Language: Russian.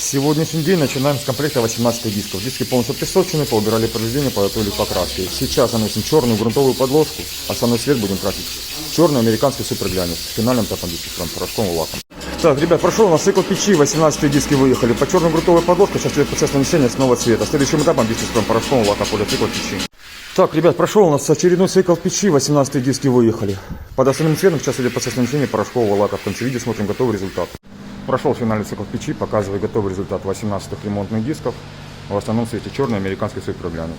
Сегодняшний день начинаем с комплекта 18 дисков. Диски полностью песочные, поубирали повреждения, подготовили покраски. Сейчас наносим черную грунтовую подложку, основной цвет будем красить черный американский суперглянец с финальным топом диски с порошковым лаком. Так, ребят, прошел у нас цикл печи, 18 диски выехали. По черной грунтовой подложке сейчас идет процесс нанесения снова цвета. Следующим этапом диски с порошковым лаком полицикл печи. Так, ребят, прошел у нас очередной цикл печи, 18 диски выехали. Под основным цветом сейчас идет процесс нанесения порошкового лака. В конце видео смотрим готовый результат. Прошел финальный цикл печи, показываю готовый результат 18 ремонтных дисков. В основном цвете черный американский суперглянец.